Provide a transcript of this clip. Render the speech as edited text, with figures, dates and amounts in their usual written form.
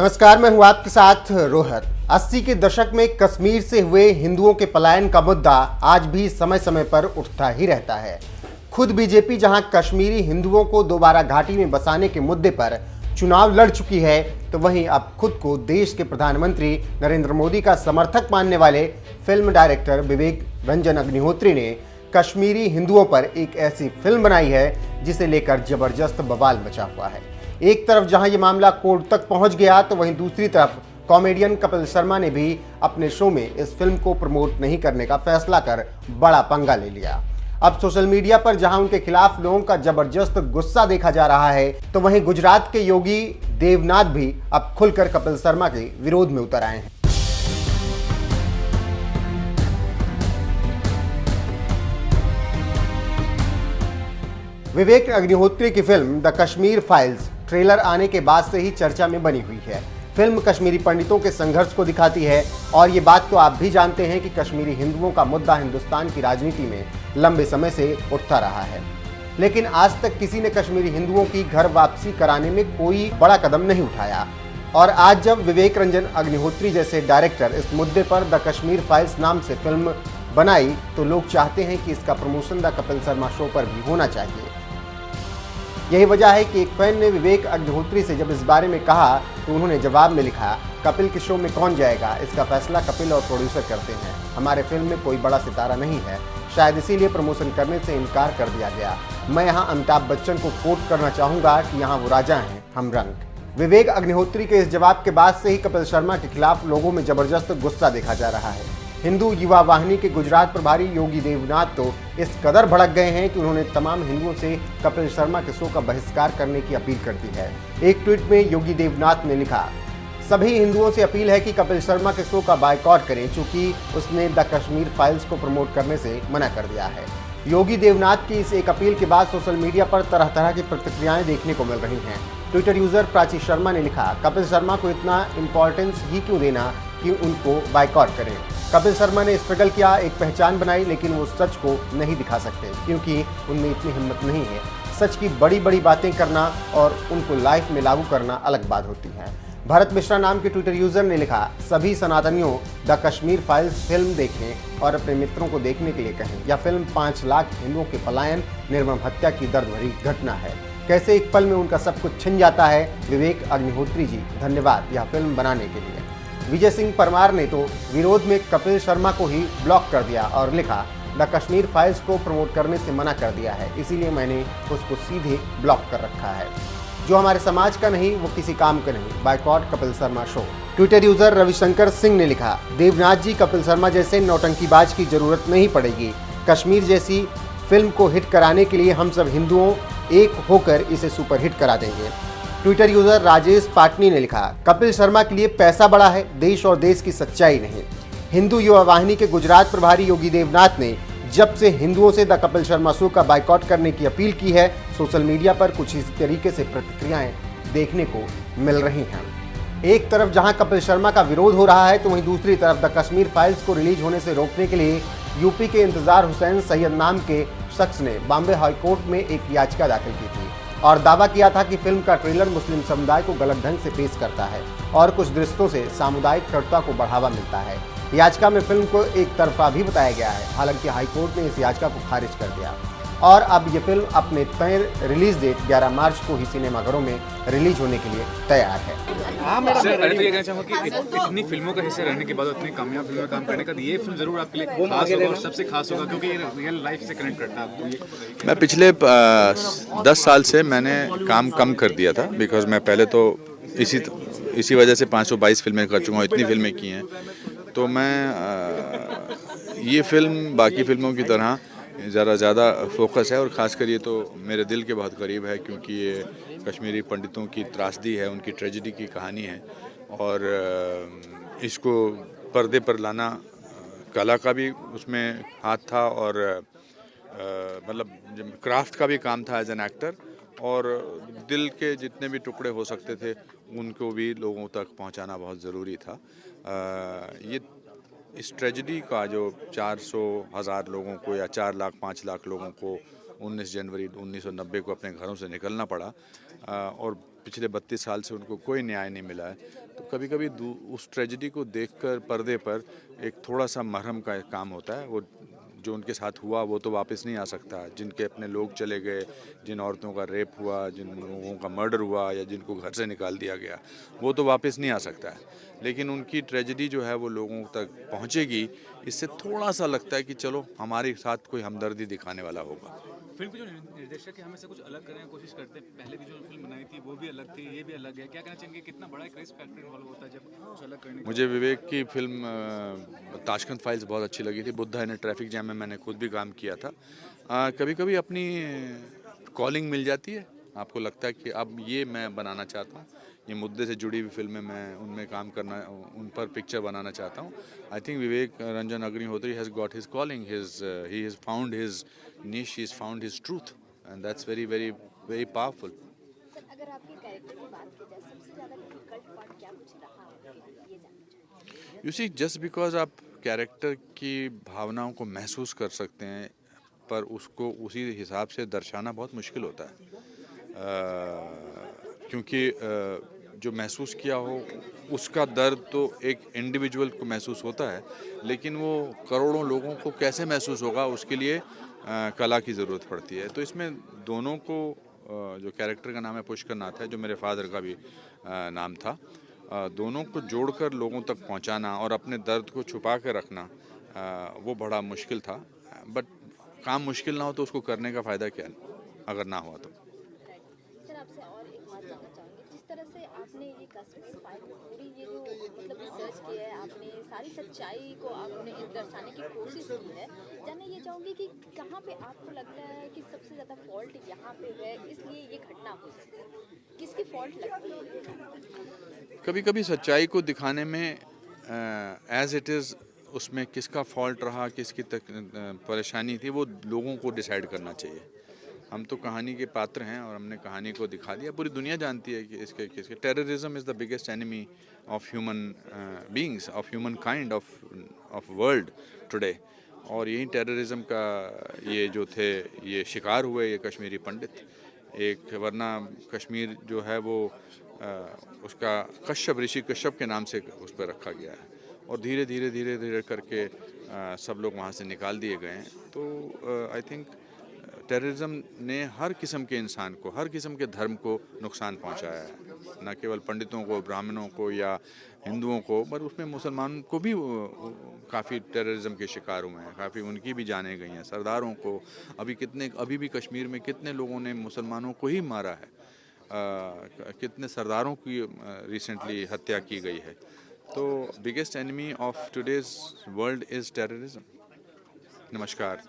नमस्कार, मैं हूं आपके साथ रोहत। 80 के दशक में कश्मीर से हुए हिंदुओं के पलायन का मुद्दा आज भी समय समय पर उठता ही रहता है। खुद बीजेपी जहां कश्मीरी हिंदुओं को दोबारा घाटी में बसाने के मुद्दे पर चुनाव लड़ चुकी है, तो वहीं अब खुद को देश के प्रधानमंत्री नरेंद्र मोदी का समर्थक मानने वाले फिल्म डायरेक्टर विवेक रंजन अग्निहोत्री ने कश्मीरी हिंदुओं पर एक ऐसी फिल्म बनाई है जिसे लेकर जबरदस्त बवाल मचा हुआ है। एक तरफ जहां ये मामला कोर्ट तक पहुंच गया, तो वहीं दूसरी तरफ कॉमेडियन कपिल शर्मा ने भी अपने शो में इस फिल्म को प्रमोट नहीं करने का फैसला कर बड़ा पंगा ले लिया। अब सोशल मीडिया पर जहां उनके खिलाफ लोगों का जबरदस्त गुस्सा देखा जा रहा है, तो वहीं गुजरात के योगी देवनाथ भी अब खुलकर कपिल शर्मा के विरोध में उतर आए हैं। विवेक अग्निहोत्री की film the Kashmir files trailer आने के बाद से ही चर्चा में बनी हुई है। फिल्म कश्मीरी पंडितों के संघर्ष को दिखाती है और ये बात तो आप भी जानते हैं कि कश्मीरी हिंदुओं का मुद्दा हिंदुस्तान की राजनीति में लंबे समय से उठता रहा है, लेकिन आज तक किसी ने कश्मीरी हिंदुओं की घर वापसी कराने में कोई बड़ा कदम नहीं उठाया। और आज जब विवेक रंजन अग्निहोत्री जैसे डायरेक्टर इस मुद्दे पर द कश्मीर फाइल्स नाम से फिल्म बनाई, तो लोग चाहते हैं कि इसका promotion the Kapil Sharma show पर भी होना चाहिए। यही वजह है कि एक फैन ने विवेक अग्निहोत्री से जब इस बारे में कहा, तो उन्होंने जवाब में लिखा, कपिल के शो में कौन जाएगा, इसका फैसला कपिल और प्रोड्यूसर करते हैं। हमारे फिल्म में कोई बड़ा सितारा नहीं है, शायद इसीलिए प्रमोशन करने से इनकार कर दिया गया। मैं यहाँ अमिताभ बच्चन को कोट करना चाहूँगा कि यहाँ वो राजा हैं, हम रंक। विवेक अग्निहोत्री के इस जवाब के बाद से ही कपिल शर्मा के खिलाफ लोगों में जबरदस्त गुस्सा देखा जा रहा है। हिंदू युवा वाहिनी के गुजरात प्रभारी योगी देवनाथ तो इस कदर भड़क गए हैं कि उन्होंने तमाम हिंदुओं से कपिल शर्मा के शो का बहिष्कार करने की अपील कर दी है। एक ट्वीट में योगी देवनाथ ने लिखा, सभी हिंदुओं से अपील है कि कपिल शर्मा के शो का बायकॉट करें, चूंकि उसने द कश्मीर फाइल्स को प्रमोट करने से मना कर दिया है। योगी देवनाथ की इस एक अपील के बाद सोशल मीडिया पर तरह तरह की प्रतिक्रियाएं देखने को मिल रही हैं। ट्विटर यूजर प्राची शर्मा ने लिखा, कपिल शर्मा को इतना इम्पोर्टेंस ही क्यों देना कि उनको बायकॉट करें। कपिल शर्मा ने स्ट्रगल किया, एक पहचान बनाई, लेकिन वो सच को नहीं दिखा सकते क्योंकि उनमें इतनी हिम्मत नहीं है। सच की बड़ी बड़ी बातें करना और उनको लाइफ में लागू करना अलग बात होती है। भरत मिश्रा नाम के ट्विटर यूजर ने लिखा, सभी सनातनियों द कश्मीर फाइल्स फिल्म देखें और अपने मित्रों को देखने के लिए कहें। यह फिल्म 5 लाख हिंदुओं के पलायन, निर्मम हत्या की दर्द भरी घटना है। कैसे एक पल में उनका सब कुछ छिन जाता है। विवेक अग्निहोत्री जी, धन्यवाद यह फिल्म बनाने के लिए। विजय सिंह परमार ने तो विरोध में कपिल शर्मा को ही ब्लॉक कर दिया और लिखा, द कश्मीर फाइल्स को प्रमोट करने से मना कर दिया है, इसीलिए मैंने उसको सीधे ब्लॉक कर रखा है। जो हमारे समाज का नहीं वो किसी काम का नहीं, boycott Kapil Sharma show. Twitter user Ravishankar Singh ने लिखा, देवनाथ जी, कपिल शर्मा जैसे नौटंकीबाज की जरूरत नहीं पड़ेगी। कश्मीर जैसी फिल्म को हिट कराने के लिए हम सब हिंदुओं एक होकर इसे सुपरहिट करा देंगे। ट्विटर यूजर राजेश पाटनी ने लिखा, कपिल शर्मा के लिए पैसा बड़ा है, देश और देश की सच्चाई नहीं। हिंदू युवा वाहिनी के गुजरात प्रभारी योगी देवनाथ ने जब से हिंदुओं से द कपिल शर्मा शो का बायकॉट करने की अपील की है, सोशल मीडिया पर कुछ इसी तरीके से प्रतिक्रियाएं देखने को मिल रही हैं। एक तरफ जहां कपिल शर्मा का विरोध हो रहा है, तो वहीं दूसरी तरफ द कश्मीर फाइल्स को रिलीज होने से रोकने के लिए यूपी के इंतजार हुसैन सैयद नाम के शख्स ने बॉम्बे हाईकोर्ट में एक याचिका दाखिल की थी और दावा किया था कि फिल्म का ट्रेलर मुस्लिम समुदाय को गलत ढंग से पेश करता है और कुछ दृश्यों से सामुदायिक कटुता को बढ़ावा मिलता है। याचिका में फिल्म को एक तरफा भी बताया गया है, हालांकि हाईकोर्ट ने इस याचिका को खारिज कर दिया और अब ये फिल्म अपने तय रिलीज डेट 11 मार्च को ही सिनेमाघरों में रिलीज होने के लिए तैयार है। सर, मैं तो ये कहना चाहूँगा कि इतनी फिल्मों का हिस्सा रहने के बाद इतनी कामयाब फिल्म में काम करने का ये फिल्म जरूर आपके लिए खास होगा और सबसे खास होगा क्योंकि ये रियल लाइफ से कनेक्ट करता है आपको। मैं पिछले 10 साल से मैंने काम कम कर दिया था, बिकॉज मैं पहले तो इसी वजह से 522 फिल्में कर चुका हूँ, इतनी फिल्में की हैं। तो मैं ये फिल्म बाकी फिल्मों की तरह ज़रा ज़्यादा फोकस है और ख़ासकर ये तो मेरे दिल के बहुत करीब है क्योंकि ये कश्मीरी पंडितों की त्रासदी है, उनकी ट्रेजेडी की कहानी है और इसको पर्दे पर लाना कला का भी उसमें हाथ था और मतलब क्राफ्ट का भी काम था एज एन एक्टर और दिल के जितने भी टुकड़े हो सकते थे उनको भी लोगों तक पहुंचाना बहुत ज़रूरी था। ये इस ट्रेजेडी का जो 400,000 लोगों को या 4 लाख 5 लाख लोगों को 19 जनवरी 1990 को अपने घरों से निकलना पड़ा और पिछले 32 साल से उनको कोई न्याय नहीं मिला है। तो कभी कभी उस ट्रेजेडी को देखकर पर्दे पर एक थोड़ा सा मरहम का काम होता है। वो जो उनके साथ हुआ वो तो वापस नहीं आ सकता। जिनके अपने लोग चले गए, जिन औरतों का रेप हुआ, जिन लोगों का मर्डर हुआ या जिनको घर से निकाल दिया गया, वो तो वापस नहीं आ सकता है। लेकिन उनकी ट्रेजेडी जो है वो लोगों तक पहुंचेगी। इससे थोड़ा सा लगता है कि चलो हमारे साथ कोई हमदर्दी दिखाने वाला होगा। फिल्म के जो निर्देशक है हमेशा कुछ अलग करने की कोशिश करते हैं। पहले भी जो फिल्म बनाई थी वो भी अलग थी, ये भी अलग है। क्या कहना चाहेंगे, कितना बड़ा एक रिस्क फैक्टर इन्वॉल्व होता है जब कुछ अलग करने? मुझे विवेक की फिल्म ताशकंद फाइल्स बहुत अच्छी लगी थी। बुद्धा इन ट्रैफिक जैम में मैंने खुद भी काम किया था। कभी कभी अपनी कॉलिंग मिल जाती है, आपको लगता है कि अब ये मैं बनाना चाहता हूँ, ये मुद्दे से जुड़ी हुई फिल्में मैं उनमें काम करना, उन पर पिक्चर बनाना चाहता हूँ। I think Vivek Ranjan Agnihotri has got his calling, he has found his niche, he has found his truth, and that's very very very powerful. Sir, अगर आपके कैरेक्टर की बात की जाए, सबसे ज़्यादा डिफिकल्ट पार्ट क्या कुछ रहा आपके लिए, ये जानना चाहेंगे? You see, just because आप कैरेक्टर की भावनाओं को महसूस कर सकते हैं, पर उसको उसी हिसाब से दर्शाना बहुत मुश्किल होता है। क्योंकि जो महसूस किया हो उसका दर्द तो एक इंडिविजुअल को महसूस होता है, लेकिन वो करोड़ों लोगों को कैसे महसूस होगा उसके लिए कला की ज़रूरत पड़ती है। तो इसमें दोनों को, जो कैरेक्टर का नाम है पुष्कर नाथ है, जो मेरे फादर का भी नाम था, दोनों को जोड़कर लोगों तक पहुंचाना और अपने दर्द को छुपा कर रखना, वो बड़ा मुश्किल था। बट काम मुश्किल ना हो तो उसको करने का फ़ायदा क्या, अगर ना हुआ तो। सर, आपसे और एक बात जानना चाहूँगी, जिस तरह से आपने ये कश्मीर फाइल में पूरी ये जो मतलब रिसर्च किया है, आपने सारी सच्चाई को आपने दर्शाने की कोशिश की है, जानना ये चाहूँगी कि कहाँ पे आपको लगता है कि सबसे ज़्यादा फॉल्ट यहाँ पे है, इसलिए ये घटना हुई, किसकी फॉल्ट लगती है? कभी कभी सच्चाई को दिखाने में एज इट इज़ उसमें किसका फॉल्ट रहा, किसकी परेशानी थी, वो लोगों को डिसाइड करना चाहिए। हम तो कहानी के पात्र हैं और हमने कहानी को दिखा दिया। पूरी दुनिया जानती है कि इसके किसके terrorism is the biggest enemy of human beings, of human kind, of world today. और यही टेररिज्म का ये जो थे, ये शिकार हुए ये कश्मीरी पंडित। एक वरना कश्मीर जो है वो उसका कश्यप, ऋषि कश्यप के नाम से उस पर रखा गया है, और धीरे धीरे धीरे धीरे करके सब लोग वहाँ से निकाल दिए गए हैं। तो आई थिंक टेररिज्म ने हर किस्म के इंसान को, हर किस्म के धर्म को नुकसान पहुंचाया है, न केवल पंडितों को, ब्राह्मणों को या हिंदुओं को, पर उसमें मुसलमान को भी काफ़ी टेररिज्म के शिकार हुए हैं, काफ़ी उनकी भी जानें गई हैं। सरदारों को अभी भी कश्मीर में कितने लोगों ने मुसलमानों को ही मारा है, कितने सरदारों की रिसेंटली हत्या की गई है। तो biggest enemy of today's world is terrorism. नमस्कार।